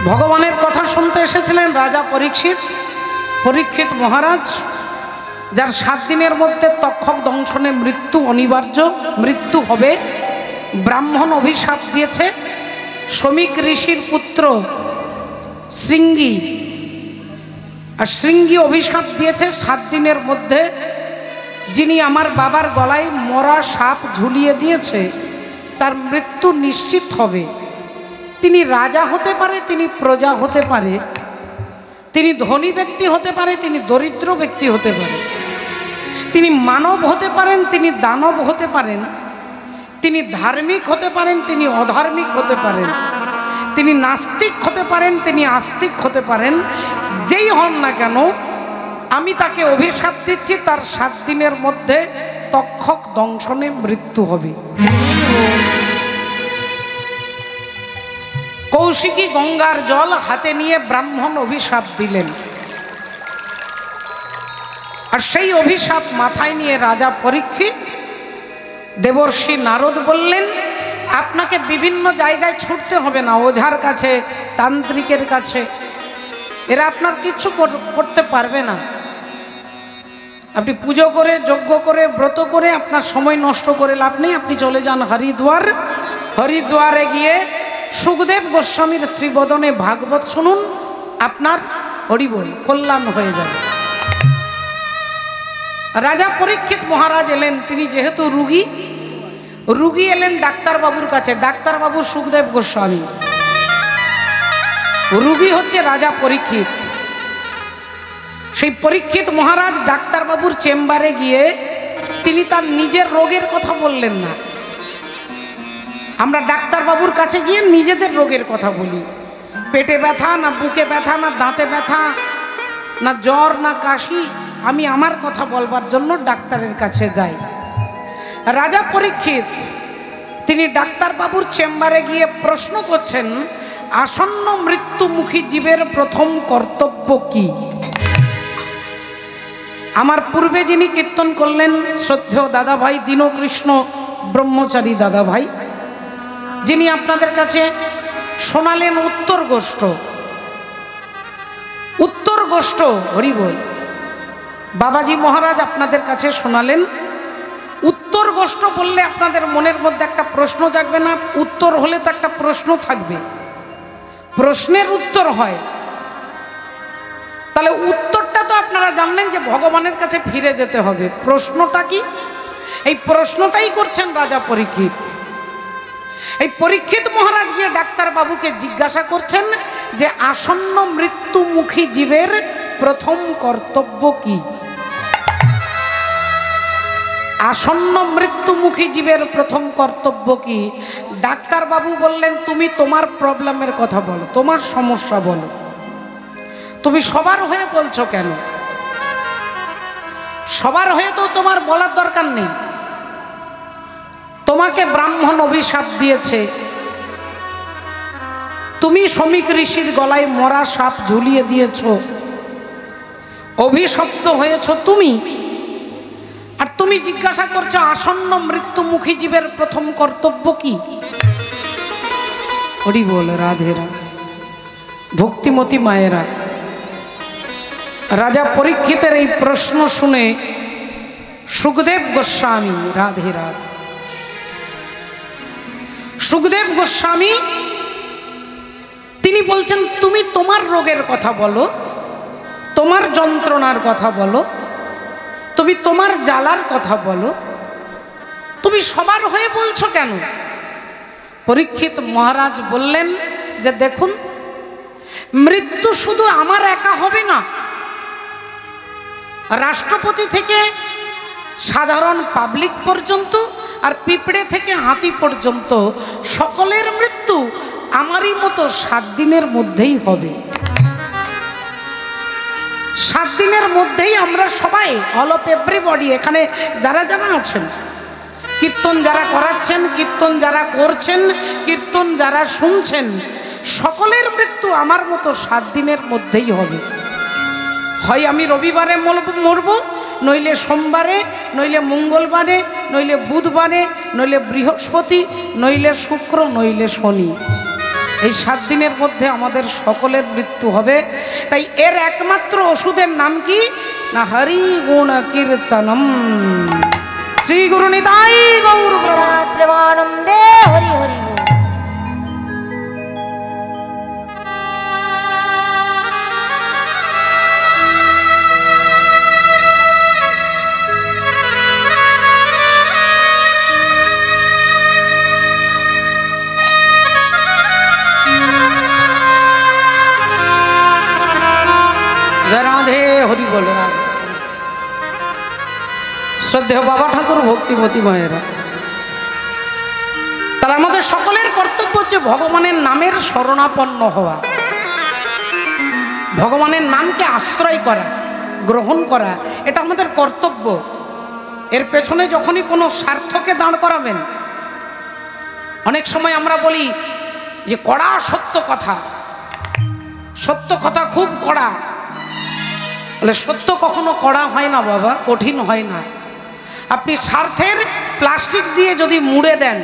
ভগবানের কথা শুনতে এসেছিলেন রাজা পরীক্ষিত মহারাজ, যার 7 দিনের মধ্যে তক্ষক দংশনে মৃত্যু অনিবার্য, মৃত্যু হবে। ব্রাহ্মণ অভিশাপ দিয়েছে, শমিক ঋষির পুত্র শৃঙ্গী, আর শৃঙ্গী অভিশাপ দিয়েছে 7 দিনের মধ্যে যিনি আমার বাবার গলায় মরা সাপ ঝুলিয়ে দিয়েছে তার মৃত্যু নিশ্চিত হবে। তিনি রাজা হতে পারে, তিনি প্রজা হতে পারে, তিনি ধনী ব্যক্তি হতে পারে, তিনি দরিদ্র ব্যক্তি হতে পারে, তিনি মানব হতে পারেন, তিনি দানব হতে পারেন, তিনি ধার্মিক হতে পারেন, তিনি অধার্মিক হতে পারেন, তিনি নাস্তিক হতে পারেন, তিনি আস্তিক হতে পারেন। যেই হন না কেন, আমি তাকে অভিশাপ দিচ্ছি তার 7 দিনের মধ্যে তক্ষক দংশনে মৃত্যু হবে। কৌশিকী গঙ্গার জল হাতে নিয়ে ব্রাহ্মণ অভিশাপ দিলেন, আর সেই অভিশাপ মাথায় নিয়ে রাজা পরীক্ষিত দেবর্ষি নারদ বললেন, আপনাকে বিভিন্ন জায়গায় ছুটতে হবে না, ওঝার কাছে, তান্ত্রিকের কাছে, এরা আপনার কিচ্ছু করতে পারবে না। আপনি পুজো করে, যজ্ঞ করে, ব্রত করে আপনার সময় নষ্ট করে লাভ নেই। আপনি চলে যান হরিদ্বারে গিয়ে সুখদেব গোস্বামীর শ্রীবদনে ভাগবত শুনুন, আপনার হরিবল কল্যাণ হয়ে যাবে। রাজা পরীক্ষিত মহারাজ এলেন, তিনি যেহেতু রুগী এলেন ডাক্তারবাবুর কাছে। ডাক্তারবাবু সুখদেব গোস্বামী, রুগী হচ্ছে রাজা পরীক্ষিত। সেই পরীক্ষিত মহারাজ ডাক্তারবাবুর চেম্বারে গিয়ে তিনি তার নিজের রোগের কথা বললেন না। আমরা ডাক্তারবাবুর কাছে গিয়ে নিজেদের রোগের কথা বলি, পেটে ব্যথা না বুকে ব্যথা না দাঁতে ব্যথা না জ্বর না কাশি, আমি আমার কথা বলবার জন্য ডাক্তারের কাছে যাই। রাজা পরীক্ষিত তিনি ডাক্তারবাবুর চেম্বারে গিয়ে প্রশ্ন করছেন, আসন্ন মৃত্যুমুখী জীবের প্রথম কর্তব্য কি? আমার পূর্বে যিনি কীর্তন করলেন শ্রদ্ধেয় দাদাভাই দীনকৃষ্ণ ব্রহ্মচারী দাদাভাই, যিনি আপনাদের কাছে শোনালেন উত্তর গোষ্ঠ হরিবল। বাবাজি মহারাজ আপনাদের কাছে শোনালেন উত্তর গোষ্ঠ। বললে আপনাদের মনের মধ্যে একটা প্রশ্ন জাগবে না? উত্তর হলে তো একটা প্রশ্ন থাকবে, প্রশ্নের উত্তর হয়। তাহলে উত্তরটা তো আপনারা জানলেন যে ভগবানের কাছে ফিরে যেতে হবে। প্রশ্নটা কি? এই প্রশ্নটাই করছেন রাজা পরীক্ষিত। এই পরীক্ষিত মহারাজ গিয়ে ডাক্তারবাবুকে জিজ্ঞাসা করছেন যে আসন্ন মৃত্যুমুখী জীবের প্রথম কর্তব্য কি? আসন্ন মৃত্যুমুখী জীবের প্রথম কর্তব্য কি? ডাক্তারবাবু বললেন, তুমি তোমার প্রবলেমের কথা বলো, তোমার সমস্যা বলো, তুমি সবার হয়ে বলছো কেন? সবার হয়ে তো তোমার বলার দরকার নেই। তোমাকে ব্রাহ্মণ অভিশাপ দিয়েছে, তুমি শমিক ঋষির গলায় মরা সাপ ঝুলিয়ে দিয়েছ, অভিশপ্ত হয়েছ তুমি, আর তুমি জিজ্ঞাসা করছো আসন্ন মৃত্যুমুখী জীবের প্রথম কর্তব্য কি? হরি বল, রাধে রাধে, ভক্তিমতী মায়েরা। রাজা পরীক্ষিতের এই প্রশ্ন শুনে সুখদেব গোস্বামী, রাধে রাধে, সুখদেব গোস্বামী তিনি বলছেন, তুমি তোমার রোগের কথা বলো, তোমার যন্ত্রণার কথা বলো, তুমি তোমার জ্বালার কথা বলো, তুমি সবার হয়ে বলছো কেন? পরীক্ষিত মহারাজ বললেন যে দেখুন, মৃত্যু শুধু আমার একা হবে না, রাষ্ট্রপতি থেকে সাধারণ পাবলিক পর্যন্ত আর পিঁপড়ে থেকে হাতি পর্যন্ত সকলের মৃত্যু আমারই মতো 7 দিনের মধ্যেই হবে। 7 দিনের মধ্যেই আমরা সবাই, অল অফ এভরিবডি, এখানে যারা যারা আছেন, কীর্তন যারা করাচ্ছেন, কীর্তন যারা করছেন, কীর্তন যারা শুনছেন, সকলের মৃত্যু আমার মতো 7 দিনের মধ্যেই হবে। হয় আমি রবিবারে মরব, নইলে সোমবারে, নইলে মঙ্গলবারে, নইলে বুধবারে, নইলে বৃহস্পতি, নইলে শুক্র, নইলে শনি। এই 7 দিনের মধ্যে আমাদের সকলের মৃত্যু হবে। তাই এর একমাত্র ওষুধের নাম কি না হরি গুণ কীর্তনম। শ্রী গুরু নিতাই গৌর প্রেমানন্দে হরি হরি। রাধে হরি বল। রাধে। শ্রদ্ধেয় বাবা ঠাকুর, ভক্তিমতী মায়েরা, তাহলে আমাদের সকলের কর্তব্য হচ্ছে ভগবানের নামের শরণাপন্ন হওয়া, ভগবানের নামকে আশ্রয় করা, গ্রহণ করা, এটা আমাদের কর্তব্য। এর পেছনে যখনই কোনো স্বার্থকে দাঁড় করাবেন, অনেক সময় আমরা বলি যে কড়া সত্য কথা, সত্য কথা খুব কড়া। বলে সত্য কখনো কড়া হয় না বাবা, কঠিন হয় না। আপনি স্বার্থের প্লাস্টিক দিয়ে যদি মুড়ে দেন,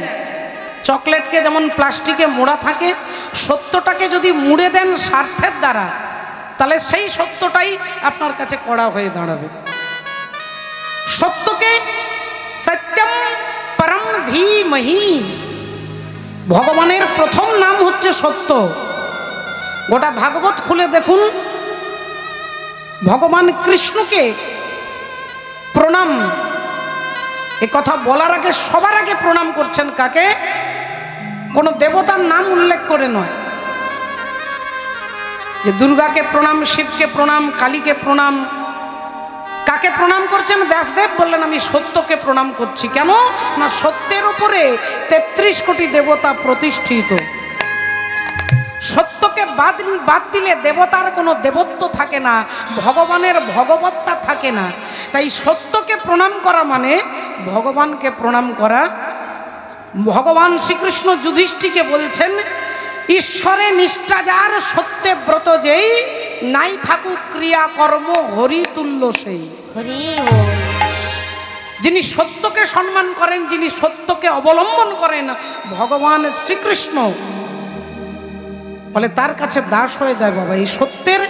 চকলেটকে যেমন প্লাস্টিকে মোড়া থাকে, সত্যটাকে যদি মুড়ে দেন স্বার্থের দ্বারা, তাহলে সেই সত্যটাই আপনার কাছে কড়া হয়ে দাঁড়াবে। সত্যকে সত্যম পরম ধীমহি, ভগবানের প্রথম নাম হচ্ছে সত্য। গোটা ভাগবত খুলে দেখুন, ভগবান কৃষ্ণকে প্রণাম, এ কথা বলার আগে সবার আগে প্রণাম করছেন কাকে? কোন দেবতার নাম উল্লেখ করে নয়, যে দুর্গাকে প্রণাম, শিবকে প্রণাম, কালীকে প্রণাম। কাকে প্রণাম করছেন? ব্যাসদেব বললেন আমি সত্যকে প্রণাম করছি। কেন না সত্যের উপরে 33 কোটি দেবতা প্রতিষ্ঠিত। সত্যকে বাদ দিলে দেবতার কোনো দেবত্ব থাকে না, ভগবানের ভগবত্তা থাকে না। তাই সত্যকে প্রণাম করা মানে ভগবানকে প্রণাম করা। ভগবান শ্রীকৃষ্ণ যুধিষ্ঠিরকে বলছেন, ঈশ্বরে নিষ্ঠা যার, সত্যে ব্রত যেই, নাই থাকুক ক্রিয়া কর্ম, হরি তুল্য সেই। যিনি সত্যকে সম্মান করেন, যিনি সত্যকে অবলম্বন করেন, ভগবান শ্রীকৃষ্ণ বলে তার কাছে দাস হয়ে যায় বাবা। এই সত্যের,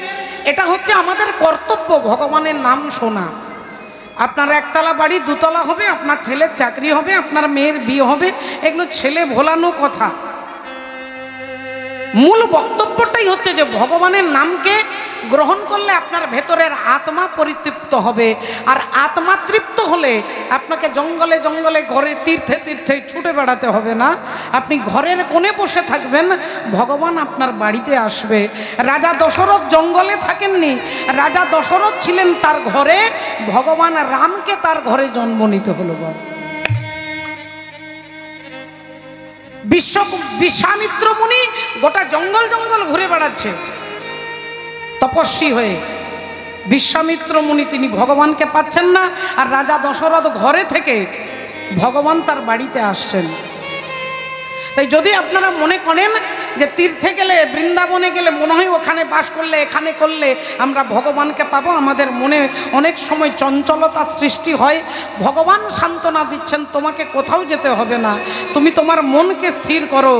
এটা হচ্ছে আমাদের কর্তব্য, ভগবানের নাম শোনা। আপনার একতলা বাড়ি 2 তলা হবে, আপনার ছেলের চাকরি হবে, আপনার মেয়ের বিয়ে হবে, এগুলো ছেলে ভোলানো কথা। মূল বক্তব্যটাই হচ্ছে যে ভগবানের নামকে গ্রহণ করলে আপনার ভেতরের আত্মা পরিতৃপ্ত হবে। আর আত্মা তৃপ্ত হলে আপনাকে জঙ্গলে জঙ্গলে, ঘরে তীর্থে তীর্থে ছুটে বেড়াতে হবে না। আপনি ঘরের কোণে বসে থাকবেন, ভগবান আপনার বাড়িতে আসবে। রাজা দশরথ জঙ্গলে থাকেননি, রাজা দশরথ ছিলেন তার ঘরে, ভগবান রামকে তার ঘরে জন্ম নিতে হলো। বিশ্বামিত্র মুনি গোটা জঙ্গল জঙ্গল ঘুরে বেড়াচ্ছে তপস্বী হয়ে। বিশ্বামিত্র মুনি তিনি ভগবানকে পাচ্ছেন না, আর রাজা দশরথ ঘরে থেকে ভগবান তার বাড়িতে আসছেন। তাই যদি আপনারা মনে করেন যে তীর্থে গেলে, বৃন্দাবনে গেলে মনে হয় ওখানে বাস করলে, এখানে করলে আমরা ভগবানকে পাবো, আমাদের মনে অনেক সময় চঞ্চলতা সৃষ্টি হয়। ভগবান সান্ত্বনা দিচ্ছেন, তোমাকে কোথাও যেতে হবে না, তুমি তোমার মনকে স্থির করো।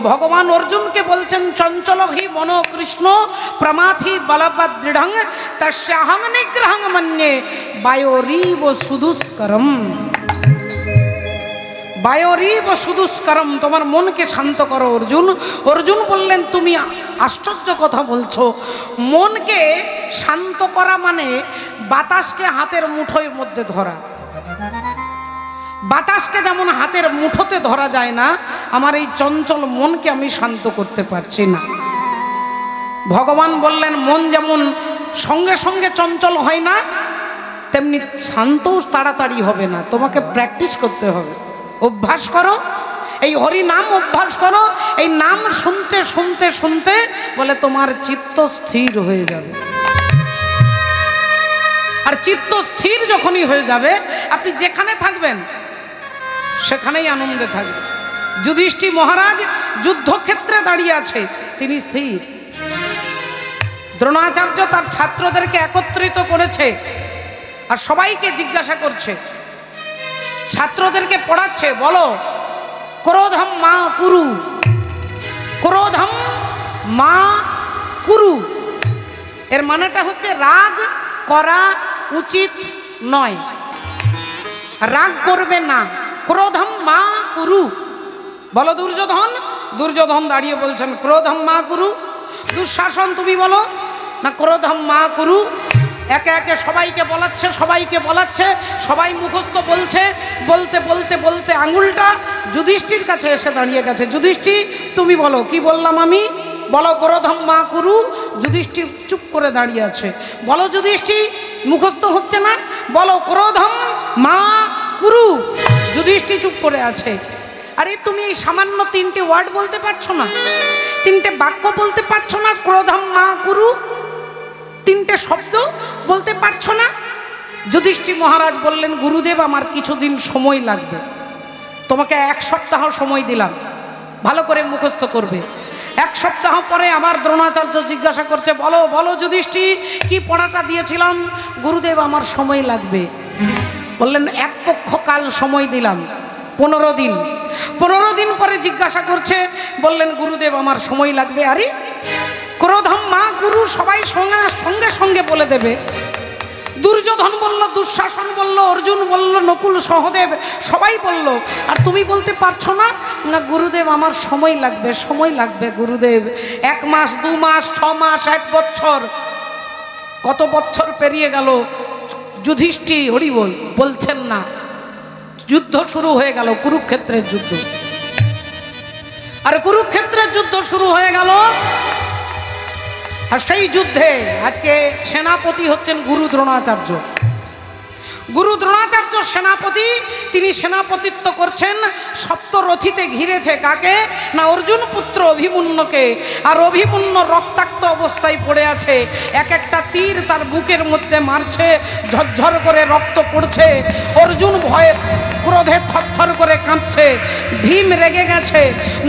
ভগবান অর্জুনকে বলছেন, চঞ্চল হি মন কৃষ্ণ প্রমাথি বলবৎ দৃঢ়ং তস্যাহং নিগ্রহং মন্যে বায়োরিব সুদুষ্করম। বায়োরিব সুদুষ্করম, তোমার মনকে শান্ত করো অর্জুন। অর্জুন বললেন, তুমি আশ্চর্য কথা বলছো। মনকে শান্ত করা মানে বাতাসকে হাতের মুঠোর মধ্যে ধরা। বাতাসকে যেমন হাতের মুঠোতে ধরা যায় না, আমার এই চঞ্চল মনকে আমি শান্ত করতে পারছি না। ভগবান বললেন, মন যেমন সঙ্গে সঙ্গে চঞ্চল হয় না, তেমনি শান্তও তাড়াতাড়ি হবে না, তোমাকে প্র্যাকটিস করতে হবে, অভ্যাস করো। এই হরি নাম অভ্যাস করো। এই নাম শুনতে শুনতে শুনতে বলে তোমার চিত্ত স্থির হয়ে যাবে। আর চিত্ত স্থির যখনই হয়ে যাবে, আপনি যেখানে থাকবেন সেখানেই আনন্দে থাকবেন। যুধিষ্ঠির মহারাজ যুদ্ধক্ষেত্রে দাঁড়িয়ে আছে, তিনি স্থির। দ্রোণাচার্য তার ছাত্রদেরকে একত্রিত করেছে আর সবাইকে জিজ্ঞাসা করছে, ছাত্রদেরকে পড়াচ্ছে, বলো ক্রোধম মা কুরু, ক্রোধম মা কুরু, এর মানেটা হচ্ছে রাগ করা উচিত নয়, রাগ করবে না। ক্রোধম মা কুরু, বলো দুর্যোধন। দুর্যোধন দাঁড়িয়ে বলছেন ক্রোধম মা কুরু। দুঃশাসন তুমি বলো না ক্রোধম মা কুরু। একে একে সবাইকে বলাচ্ছে, সবাইকে বলাচ্ছে, সবাই মুখস্থ বলছে। বলতে বলতে বলতে আঙুলটা যুধিষ্ঠির কাছে এসে দাঁড়িয়ে গেছে। যুধিষ্ঠির তুমি বলো, কি বললাম আমি? বলো ক্রোধম মা কুরু। যুধিষ্ঠির চুপ করে দাঁড়িয়ে আছে। বলো যুধিষ্ঠির, মুখস্থ হচ্ছে না, বলো ক্রোধম মা কুরু। যুধিষ্ঠির চুপ করে আছে। আরে তুমি এই সামান্য 3টে ওয়ার্ড বলতে পারছো না? 3টে বাক্য বলতে পারছো না? ক্রোধম মা কুরু 3টে শব্দ বলতে পারছো না? যুধিষ্ঠির মহারাজ বললেন গুরুদেব আমার কিছুদিন সময় লাগবে, তোমাকে 1 সপ্তাহ সময় দিলাম, ভালো করে মুখস্থ করবে। 1 সপ্তাহ পরে আমার দ্রোণাচার্য জিজ্ঞাসা করছে বলো বলো যুধিষ্ঠির কি পড়াটা দিয়েছিলাম? গুরুদেব আমার সময় লাগবে। বললেন 1 পক্ষ কাল সময় দিলাম, 15 দিন। 15 দিন পরে জিজ্ঞাসা করছে, বললেন গুরুদেব আমার সময় লাগবে। আরে ক্রোধম মা গুরু সবাই সঙ্গে সঙ্গে বলে দেবে। দুর্যোধন বলল, দুঃশাসন বলল, অর্জুন বলল, নকুল সহদেব সবাই বলল, আর তুমি বলতে পারছো না? না গুরুদেব আমার সময় লাগবে, সময় লাগবে গুরুদেব। 1 মাস 2 মাস 6 মাস 1 বছর, কত বছর পেরিয়ে গেল। যুধিষ্ঠির হরি বলছেন না। যুদ্ধ শুরু হয়ে গেল, কুরুক্ষেত্রের যুদ্ধ। আর কুরুক্ষেত্রের যুদ্ধ শুরু হয়ে গেল। আর সেই যুদ্ধে আজকে সেনাপতি হচ্ছেন গুরু দ্রোণাচার্য। গুরু দ্রোণাচার্য সেনাপতি, তিনি সেনাপতিত্ব করছেন। সপ্তরথীতে ঘিরেছে কাকে? না অর্জুন পুত্র অভিমন্যুকে। আর অভিমন্যু রক্তাক্ত অবস্থায় পড়ে আছে। এক একটা তীর তার বুকের মধ্যে মারছে, ঝরঝর করে রক্ত পড়ছে। অর্জুন ভয়ে ক্রোধে থরথর করে কাঁপছে। ভীম রেগে গেছে,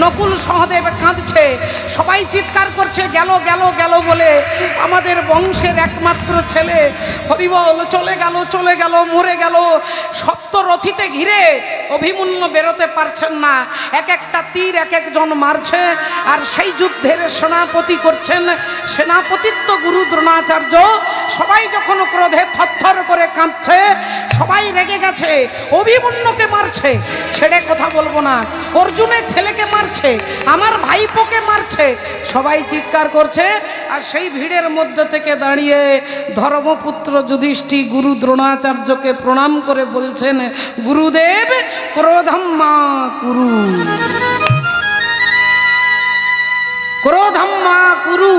নকুল সহদেব কাঁদছে, সবাই চিৎকার করছে গেল গেল গেল বলে। আমাদের বংশের একমাত্র ছেলে হরিবল চলে গেল, চলে গেল, মরে গেল। সপ্তরথীতে ঘিরে অভিমন্যু বেরোতে পারছেন না। এক একটা তীর এক একজন মারছে। আর সেই যুদ্ধের সেনাপতি করছেন, সেনাপতিত্ব গুরু দ্রোণাচার্য। সবাই যখন ক্রোধে থরথর করে কাঁপছে, সবাই রেগে গেছে, অভিমন্যুকে মারছে, ছেড়ে কথা বলবো না, অর্জুনের ছেলেকে মারছে, আমার ভাইপোকে মারছে, সবাই চিৎকার করছে। আর সেই ভিড়ের মধ্যে থেকে দাঁড়িয়ে ধর্মপুত্র যুধিষ্ঠির গুরু দ্রোণাচার্যকে প্রণাম করে বলছেন গুরুদেব ক্রোধম মা কুরু, ক্রোধম মা কুরু।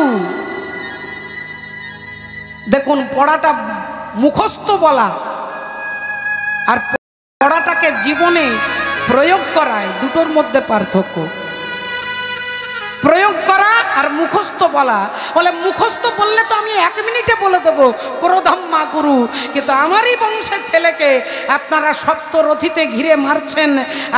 দেখুন পড়াটা মুখস্থ বলা আর পড়াটাকে জীবনে প্রয়োগ করায় দুটোর মধ্যে পার্থক্য। প্রয়োগ করা আর মুখস্থ বলা। বলে মুখস্থ বললে তো আমি 1 মিনিটে বলে দেবো ক্রোধম মা কুরু, কিন্তু আমারই বংশের ছেলেকে আপনারা সপ্তরথীতে ঘিরে মারছেন,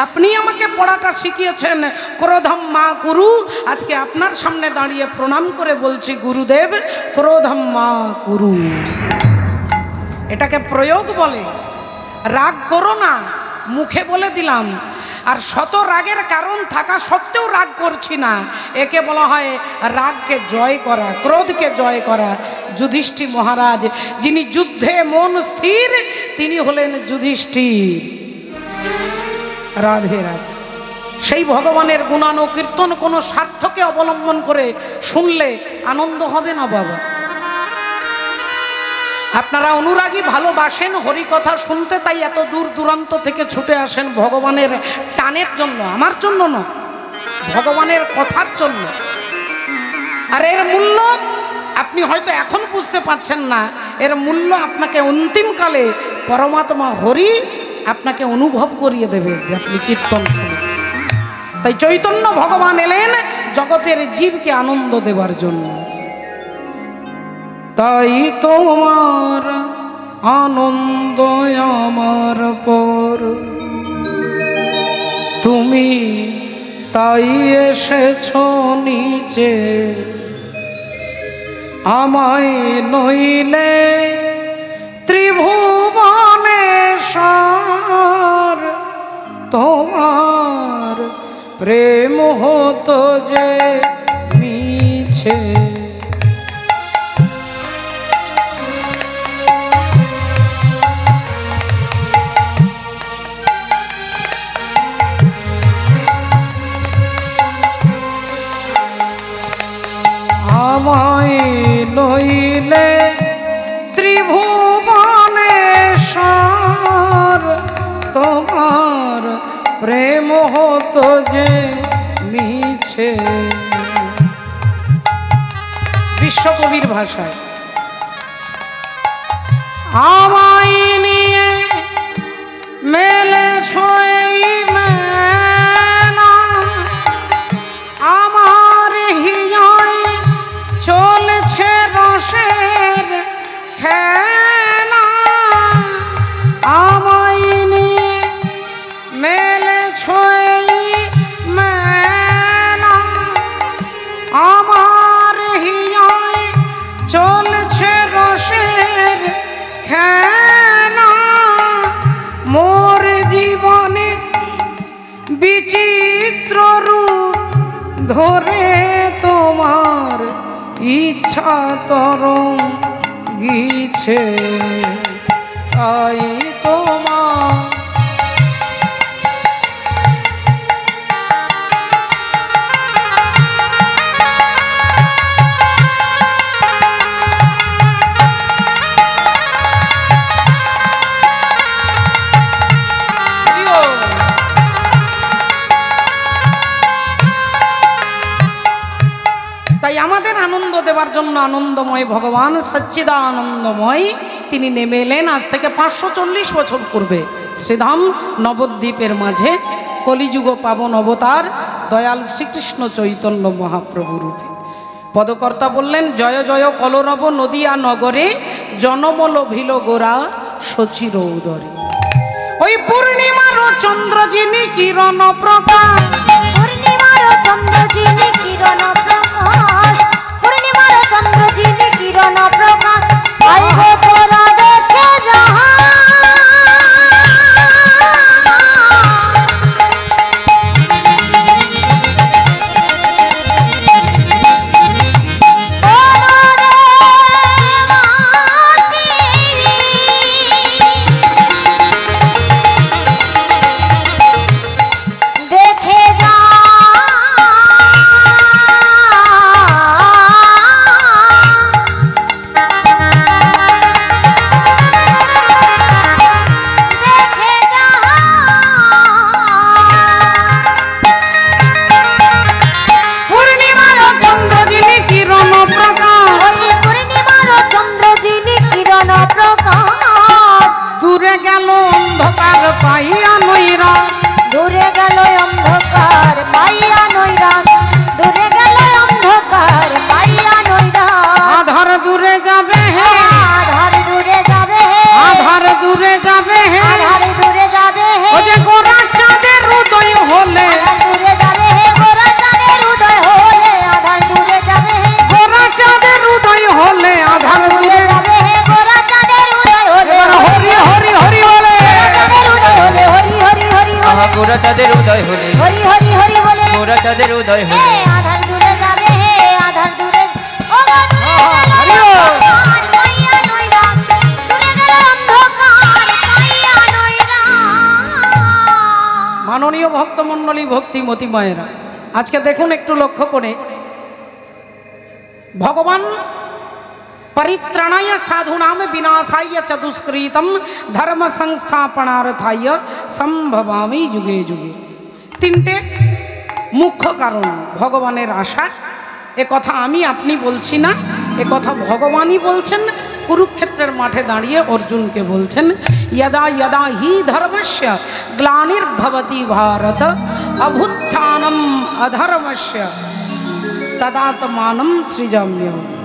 আপনি আমাকে পড়াটা শিখিয়েছেন ক্রোধম মা কুরু। আজকে আপনার সামনে দাঁড়িয়ে প্রণাম করে বলছি গুরুদেব ক্রোধম মা কুরু। এটাকে প্রয়োগ বলে। রাগ করো না, মুখে বলে দিলাম। আর শত রাগের কারণ থাকা সত্ত্বেও রাগ করছি না, একে বলা হয় রাগকে জয় করা, ক্রোধকে জয় করা। যুধিষ্ঠির মহারাজ যিনি যুদ্ধে মন স্থির, তিনি হলেন যুধিষ্ঠির। রাধে রাধে। সেই ভগবানের গুণানো কীর্তন কোনো স্বার্থকে অবলম্বন করে শুনলে আনন্দ হবে না বাবা। আপনারা অনুরাগী, ভালোবাসেন হরিকথা শুনতে, তাই এত দূর দূরান্ত থেকে ছুটে আসেন ভগবানের টানের জন্য, আমার জন্য নয়, ভগবানের কথার জন্য। আর এর মূল্য আপনি হয়তো এখন বুঝতে পারছেন না, এর মূল্য আপনাকে অন্তিমকালে পরমাত্মা হরি আপনাকে অনুভব করিয়ে দেবে যে আপনি কীর্তন শুনেছেন। তাই চৈতন্য ভগবান এলেন জগতের জীবকে আনন্দ দেবার জন্য। তাই তোমার আনন্দ আমার পর, তুমি তাই এসেছ নিচে, আমায় নইলে ত্রিভুবনেশ্বর, তোমার প্রেম হতো যে মিছে। আমায় লইলে ত্রিভুবনেশ্বর তোমার প্রেম হতো যে মিছে। বিশ্বকবির ভাষায় আমায় নিয়ে মেলেছ এই মেলা, আমার হিয়ায় চলেছে রসের খেলা। আমায় নিয়ে মেলেছ এই মেলা, আমার হিয়ায় চলছে রসের খেলা। মোর জীবনে বিচিত্র রূপ ধরে তোমার ইচ্ছা তরঙ্গিছে। তাই তোমার আমাদের আনন্দ দেওয়ার জন্য আনন্দময় ভগবান সচ্চিদানন্দময় তিনি নেমে এলেন আজ থেকে 540 বছর পূর্বে শ্রীধাম নবদ্বীপের মাঝে কলিযুগ পাবন অবতার দয়াল শ্রীকৃষ্ণ চৈতন্য মহাপ্রভু রূপে। পদকর্তা বললেন, জয় জয় কলরব নদিয়া নগরে, জনমল ভিল গোরা সচির উদরে। ওই পূর্ণিমার চন্দ্র যিনি কিরণ প্রকাশ, পূর্ণিমার চন্দ্র যিনি কিরণ প্রকাশ, পূর্ণিমার চন্দ্র যিনি কিরণ প্রকাশ, আইব তোরা দেখে যাহা। গোরা চাঁদের উদয় হলে, হরি হরি হরি বলে গোরা চাঁদের উদয় হলে, আধার দূরে যাবে হে আধার দূরে। মাননীয় ভক্তমণ্ডলী, ভক্তিমতী মায়েরা, আজকে দেখুন একটু লক্ষ্য করে, ভগবান परित्राणाय साधूनाम विनाशाय च दुष्कृतम धर्म संस्थापनार्थाय संभवामि जुगे जुगे। তিনটে মুখ্য কারণ ভগবানের আশা। এ কথা আমি আপনি বলছি না, এ কথা ভগবানই বলছেন। কুরুক্ষেত্রের মাঠে দাঁড়িয়ে অর্জুনকে বলছেন, यदा यदा हि धर्मस्य ग्लानिर्भवति भारत अभुत्थानम् अधर्मस्य तदात्मानं सृजाम्यहम्।